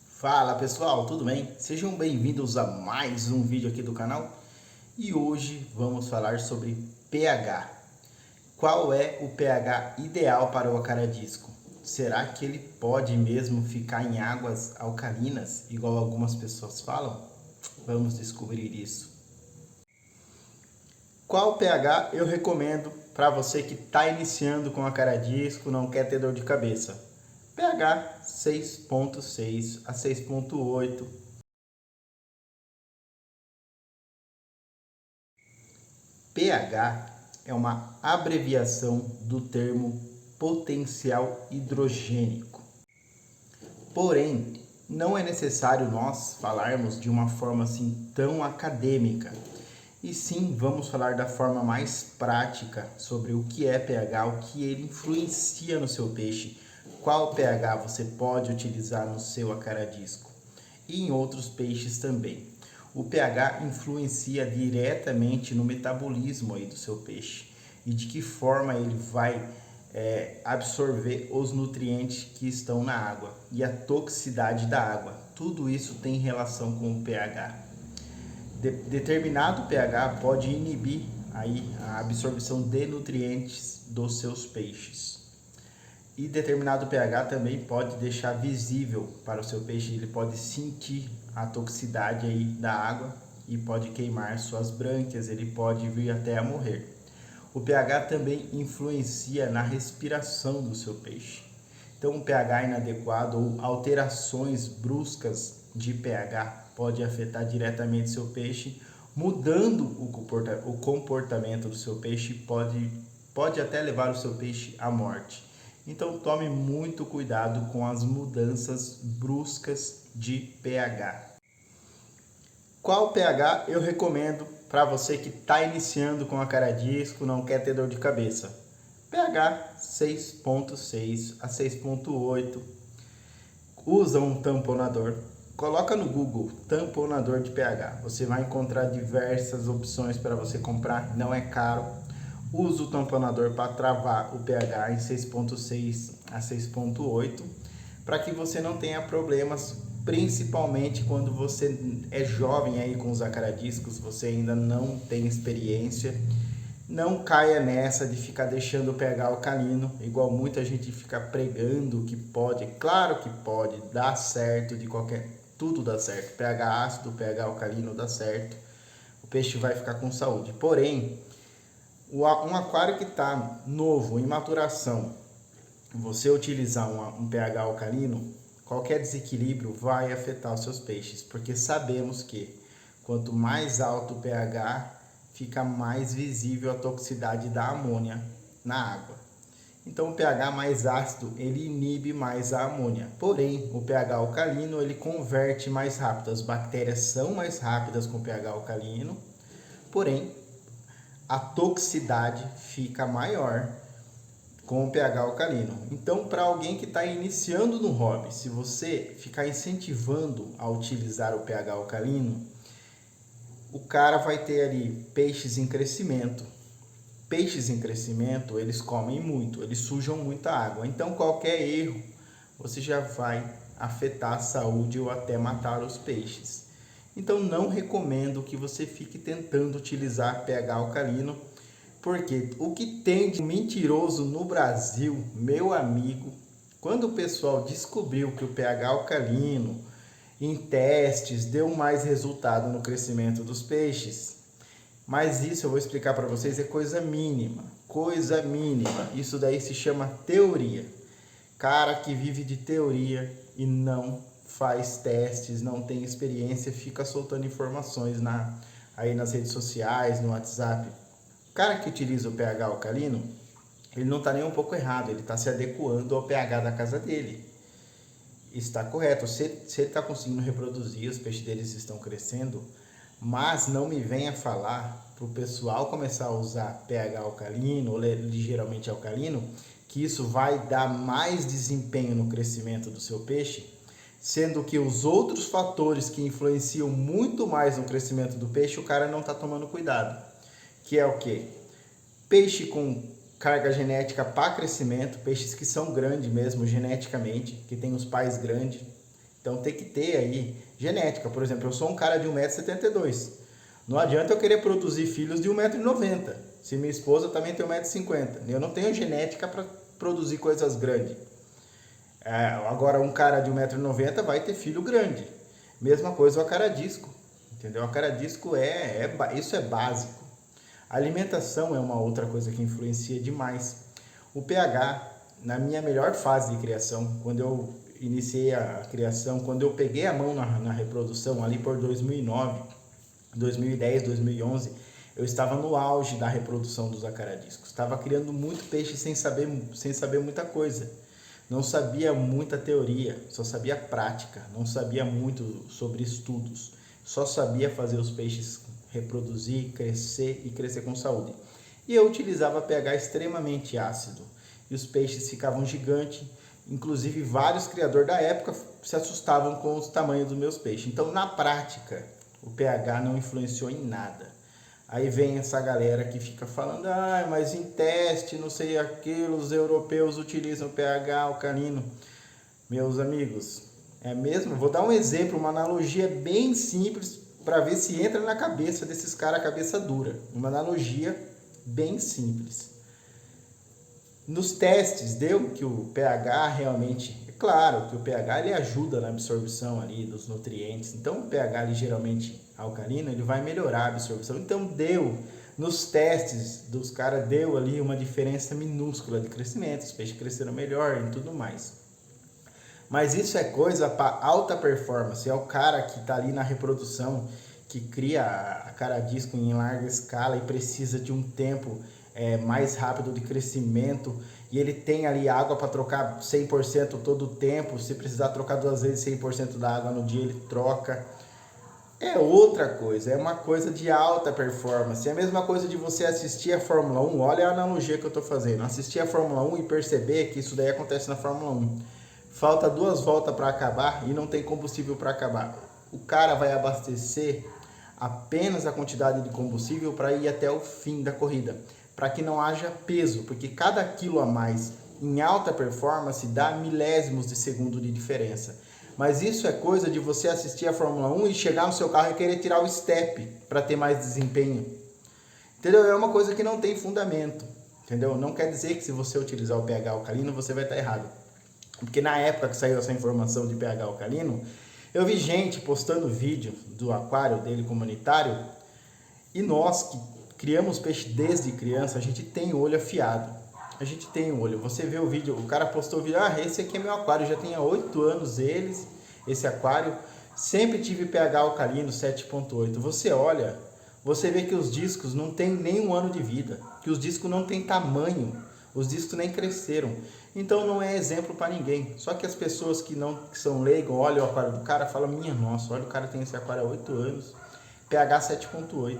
Fala pessoal, tudo bem? Sejam bem-vindos a mais um vídeo aqui do canal e hoje vamos falar sobre pH. Qual é o pH ideal para o acaradisco? Será que ele pode mesmo ficar em águas alcalinas, igual algumas pessoas falam? Vamos descobrir isso. Qual pH eu recomendo para você que está iniciando com acaradisco, não quer ter dor de cabeça? pH 6.6 a 6.8. pH é uma abreviação do termo potencial hidrogênico. Porém, não é necessário nós falarmos de uma forma assim tão acadêmica. E sim, vamos falar da forma mais prática sobre o que é pH, o que ele influencia no seu peixe, qual pH você pode utilizar no seu acaradisco e em outros peixes também. O pH influencia diretamente no metabolismo aí do seu peixe e de que forma ele vai absorver os nutrientes que estão na água e a toxicidade da água. Tudo isso tem relação com o pH. Determinado pH pode inibir aí a absorção de nutrientes dos seus peixes. E determinado pH também pode deixar visível para o seu peixe, ele pode sentir a toxicidade aí da água e pode queimar suas brânquias, ele pode vir até a morrer. O pH também influencia na respiração do seu peixe. Então, um pH inadequado ou alterações bruscas de pH pode afetar diretamente seu peixe, mudando o comportamento do seu peixe, pode até levar o seu peixe à morte. Então tome muito cuidado com as mudanças bruscas de pH. Qual pH eu recomendo para você que está iniciando com acaradisco, não quer ter dor de cabeça? pH 6.6 a 6.8. Usa um tamponador. Coloca no Google tamponador de pH. Você vai encontrar diversas opções para você comprar, não é caro. Usa o tamponador para travar o pH em 6.6 a 6.8 para que você não tenha problemas, principalmente quando você é jovem aí com os acaradiscos, você ainda não tem experiência. Não caia nessa de ficar deixando o pH alcalino, igual muita gente fica pregando que pode. Claro que pode, dá certo de qualquer, tudo dá certo. pH ácido, pH alcalino dá certo. O peixe vai ficar com saúde. Porém, um aquário que está novo, em maturação, você utilizar um pH alcalino, qualquer desequilíbrio vai afetar os seus peixes, porque sabemos que quanto mais alto o pH, fica mais visível a toxicidade da amônia na água. Então o pH mais ácido, ele inibe mais a amônia. Porém, o pH alcalino, ele converte mais rápido. As bactérias são mais rápidas com o pH alcalino, porém, a toxicidade fica maior com o pH alcalino. Então, para alguém que está iniciando no hobby, se você ficar incentivando a utilizar o pH alcalino, o cara vai ter ali peixes em crescimento. Peixes em crescimento, eles comem muito, eles sujam muita água. Então, qualquer erro, você já vai afetar a saúde ou até matar os peixes. Então, não recomendo que você fique tentando utilizar pH alcalino, porque o que tem de mentiroso no Brasil, meu amigo, quando o pessoal descobriu que o pH alcalino em testes deu mais resultado no crescimento dos peixes, mas isso eu vou explicar para vocês, é coisa mínima, isso daí se chama teoria. Cara que vive de teoria e não faz testes, não tem experiência, fica soltando informações aí nas redes sociais, no WhatsApp. O cara que utiliza o pH alcalino, ele não está nem um pouco errado, ele está se adequando ao pH da casa dele. Está correto, se ele está conseguindo reproduzir, os peixes deles estão crescendo, mas não me venha falar para o pessoal começar a usar pH alcalino ou ligeiramente alcalino, que isso vai dar mais desempenho no crescimento do seu peixe, sendo que os outros fatores que influenciam muito mais no crescimento do peixe, o cara não está tomando cuidado. Que é o quê? Peixe com carga genética para crescimento, peixes que são grandes mesmo geneticamente, que tem os pais grandes. Então tem que ter aí genética. Por exemplo, eu sou um cara de 1,72 m. Não adianta eu querer produzir filhos de 1,90 m. Se minha esposa também tem 1,50 m. Eu não tenho genética para produzir coisas grandes. Agora um cara de 1,90 m vai ter filho grande. Mesma coisa o acaradisco. Entendeu? O acaradisco isso é básico. A alimentação é uma outra coisa que influencia demais. O pH, na minha melhor fase de criação, quando eu iniciei a criação, quando eu peguei a mão na reprodução, ali por 2009, 2010, 2011, eu estava no auge da reprodução dos acaradiscos. Estava criando muito peixe sem saber muita coisa. Não sabia muita teoria, só sabia prática, não sabia muito sobre estudos. Só sabia fazer os peixes reproduzir, crescer e crescer com saúde. E eu utilizava pH extremamente ácido. E os peixes ficavam gigantes. Inclusive, vários criadores da época se assustavam com os tamanhos dos meus peixes. Então, na prática, o pH não influenciou em nada. Aí vem essa galera que fica falando, mas em teste, não sei aquilo, os europeus utilizam pH alcalino. Meus amigos, é mesmo? Vou dar um exemplo, uma analogia bem simples, para ver se entra na cabeça desses caras, cabeça dura. Uma analogia bem simples. Nos testes deu que o pH realmente, é claro que o pH ele ajuda na absorção ali dos nutrientes. Então o pH ali, geralmente alcalino, ele vai melhorar a absorção. Então nos testes dos caras deu ali uma diferença minúscula de crescimento, os peixes cresceram melhor e tudo mais. Mas isso é coisa para alta performance, é o cara que está ali na reprodução, que cria acaradisco em larga escala e precisa de um tempo mais rápido de crescimento, e ele tem ali água para trocar 100% todo o tempo. Se precisar trocar 2 vezes 100% da água no dia, ele troca. É outra coisa, é uma coisa de alta performance. É a mesma coisa de você assistir a Fórmula 1, olha a analogia que eu estou fazendo, assistir a Fórmula 1 e perceber que isso daí acontece na Fórmula 1. Falta 2 voltas para acabar e não tem combustível para acabar. O cara vai abastecer apenas a quantidade de combustível para ir até o fim da corrida, para que não haja peso, porque cada quilo a mais em alta performance dá milésimos de segundo de diferença. Mas isso é coisa de você assistir a Fórmula 1 e chegar no seu carro e querer tirar o step para ter mais desempenho. Entendeu? É uma coisa que não tem fundamento. Entendeu? Não quer dizer que se você utilizar o pH alcalino você vai estar errado. Porque na época que saiu essa informação de pH alcalino, eu vi gente postando vídeo do aquário dele comunitário, e nós que criamos peixe desde criança, a gente tem o olho afiado. A gente tem o olho. Você vê o vídeo, o cara postou o vídeo, esse aqui é meu aquário, já tem há 8 anos esse aquário, sempre tive pH alcalino 7,8. Você olha, você vê que os discos não tem nem 1 ano de vida, que os discos não tem tamanho, os discos nem cresceram. Então não é exemplo para ninguém. Só que as pessoas que são leigos, olham o aquário do cara e falam, minha nossa, olha, o cara tem esse aquário há 8 anos, pH 7,8.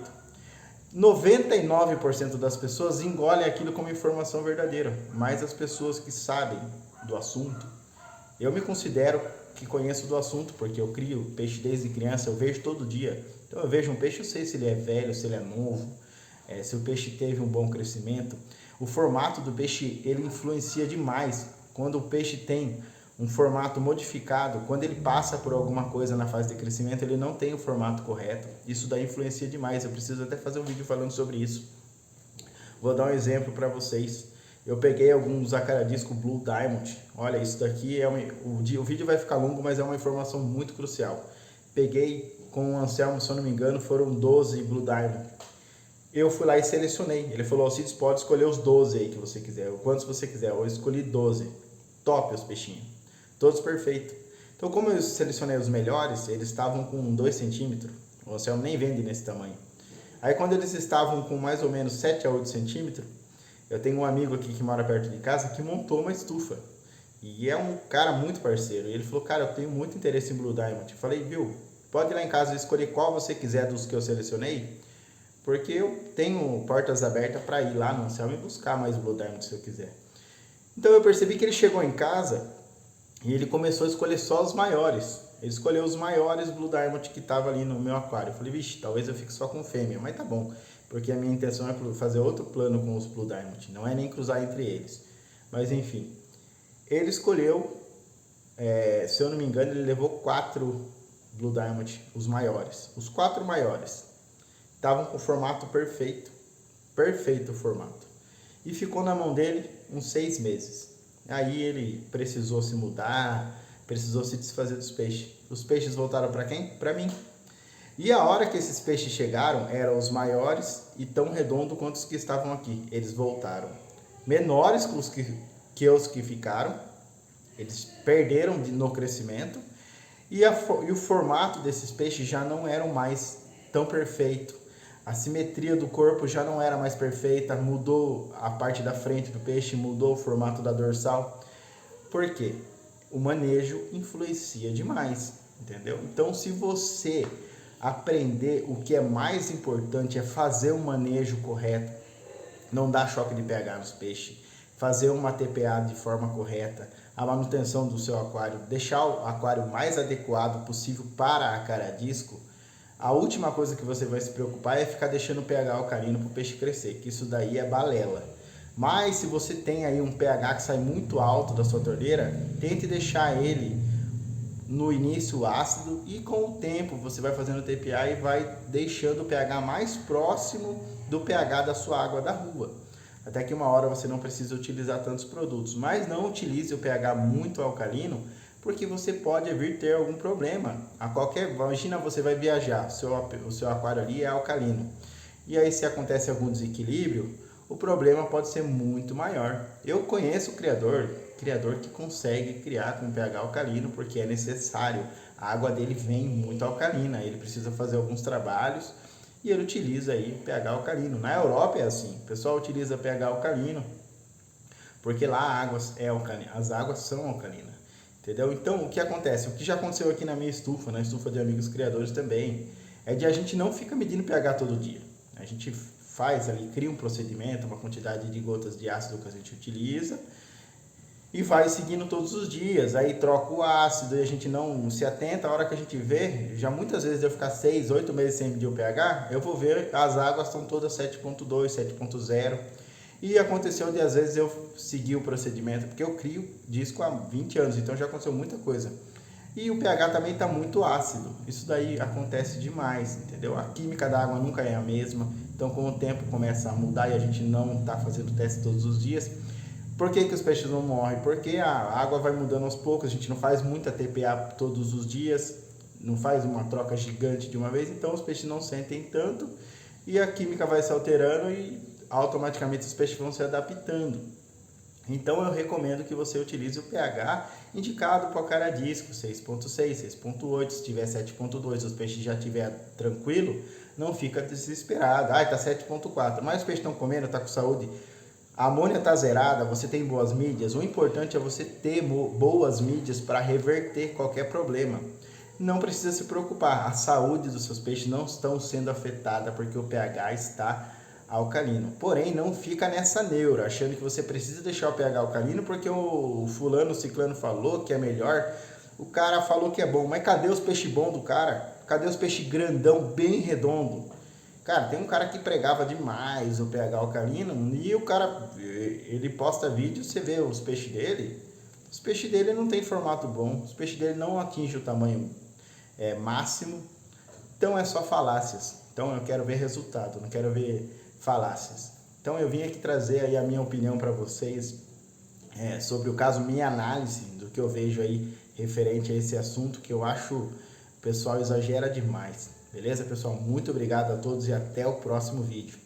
99% das pessoas engolem aquilo como informação verdadeira, mas as pessoas que sabem do assunto, eu me considero que conheço do assunto, porque eu crio peixe desde criança, eu vejo todo dia. Então eu vejo um peixe, eu sei se ele é velho, se ele é novo, se o peixe teve um bom crescimento. O formato do peixe, ele influencia demais. Quando o peixe tem um formato modificado, quando ele passa por alguma coisa na fase de crescimento, ele não tem o formato correto. Isso daí influencia demais. Eu preciso até fazer um vídeo falando sobre isso. Vou dar um exemplo para vocês. Eu peguei alguns acaradisco Blue Diamond. Olha, isso daqui o vídeo vai ficar longo, mas é uma informação muito crucial. Peguei com o Anselmo, se eu não me engano, foram 12 Blue Diamond. Eu fui lá e selecionei. Ele falou, Alcides, pode escolher os 12 aí que você quiser, quantos você quiser. Eu escolhi 12. Top os peixinhos. Todos perfeitos. Então, como eu selecionei os melhores, eles estavam com 2 centímetros. O Anselmo nem vende nesse tamanho. Aí, quando eles estavam com mais ou menos 7 a 8 centímetros, eu tenho um amigo aqui que mora perto de casa que montou uma estufa. E é um cara muito parceiro. E ele falou, cara, eu tenho muito interesse em Blue Diamond. Eu falei, viu, pode ir lá em casa e escolher qual você quiser dos que eu selecionei, porque eu tenho portas abertas para ir lá no Anselmo e buscar mais Blue Diamond se eu quiser. Então eu percebi que ele chegou em casa E ele começou a escolher só os maiores. Ele escolheu os maiores Blue Diamond que estavam ali no meu aquário. Eu falei, vixe, talvez eu fique só com fêmea, mas tá bom. Porque a minha intenção é fazer outro plano com os Blue Diamond, não é nem cruzar entre eles. Mas enfim, ele escolheu, se eu não me engano, ele levou 4 Blue Diamond, os maiores. Os 4 maiores estavam com o formato perfeito, perfeito o formato. E ficou na mão dele uns 6 meses. Aí ele precisou se mudar, precisou se desfazer dos peixes. Os peixes voltaram para quem? Para mim. E a hora que esses peixes chegaram, eram os maiores e tão redondos quanto os que estavam aqui. Eles voltaram menores que os que ficaram. Eles perderam no crescimento. E o formato desses peixes já não eram mais tão perfeito. A simetria do corpo já não era mais perfeita, mudou a parte da frente do peixe, mudou o formato da dorsal. Por quê? O manejo influencia demais, entendeu? Então, se você aprender, o que é mais importante é fazer o manejo correto, não dar choque de pH nos peixes, fazer uma TPA de forma correta, a manutenção do seu aquário, deixar o aquário mais adequado possível para a cara-disco. A última coisa que você vai se preocupar é ficar deixando o pH alcalino para o peixe crescer, que isso daí é balela. Mas se você tem aí um pH que sai muito alto da sua torneira, tente deixar ele no início ácido e com o tempo você vai fazendo TPA e vai deixando o pH mais próximo do pH da sua água da rua. Até que uma hora você não precisa utilizar tantos produtos, mas não utilize o pH muito alcalino, porque você pode vir ter algum problema. Imagina, você vai viajar, o seu aquário ali é alcalino. E aí se acontece algum desequilíbrio, o problema pode ser muito maior. Eu conheço o criador que consegue criar com pH alcalino, porque é necessário. A água dele vem muito alcalina, ele precisa fazer alguns trabalhos e ele utiliza aí pH alcalino. Na Europa é assim, o pessoal utiliza pH alcalino, porque lá a água é alcalina, as águas são alcalinas. Entendeu? Então, o que acontece? O que já aconteceu aqui na minha estufa, na estufa de amigos criadores também, é de a gente não fica medindo pH todo dia. A gente faz ali, cria um procedimento, uma quantidade de gotas de ácido que a gente utiliza e vai seguindo todos os dias. Aí troca o ácido e a gente não se atenta. A hora que a gente vê, já muitas vezes eu ficar 6, 8 meses sem medir o pH, eu vou ver as águas estão todas 7.2, 7.0. E aconteceu de às vezes eu seguir o procedimento, porque eu crio disco há 20 anos, então já aconteceu muita coisa. E o pH também está muito ácido, isso daí acontece demais, entendeu? A química da água nunca é a mesma, então com o tempo começa a mudar e a gente não está fazendo teste todos os dias. Por que os peixes não morrem? Porque a água vai mudando aos poucos, a gente não faz muita TPA todos os dias, não faz uma troca gigante de uma vez, então os peixes não sentem tanto e a química vai se alterando e automaticamente os peixes vão se adaptando. Então eu recomendo que você utilize o pH indicado para o cara-disco, 6.6, 6.8, se tiver 7.2, os peixes já estiver tranquilo, não fica desesperado. Está 7.4, mas os peixes estão comendo, está com saúde, a amônia está zerada, você tem boas mídias, o importante é você ter boas mídias para reverter qualquer problema. Não precisa se preocupar, a saúde dos seus peixes não estão sendo afetada porque o pH está alcalino. Porém, não fica nessa neura, achando que você precisa deixar o pH alcalino porque o fulano, o ciclano falou que é melhor, o cara falou que é bom, mas cadê os peixes bons do cara? Cadê os peixes grandão, bem redondo? Cara, tem um cara que pregava demais o pH alcalino e o cara, ele posta vídeo, você vê os peixes dele não tem formato bom, os peixes dele não atingem o tamanho máximo, então é só falácias. Então eu quero ver resultado, não quero ver falácias. Então eu vim aqui trazer aí a minha opinião para vocês sobre o caso, minha análise do que eu vejo aí referente a esse assunto, que eu acho o pessoal exagera demais. Beleza, pessoal? Muito obrigado a todos e até o próximo vídeo.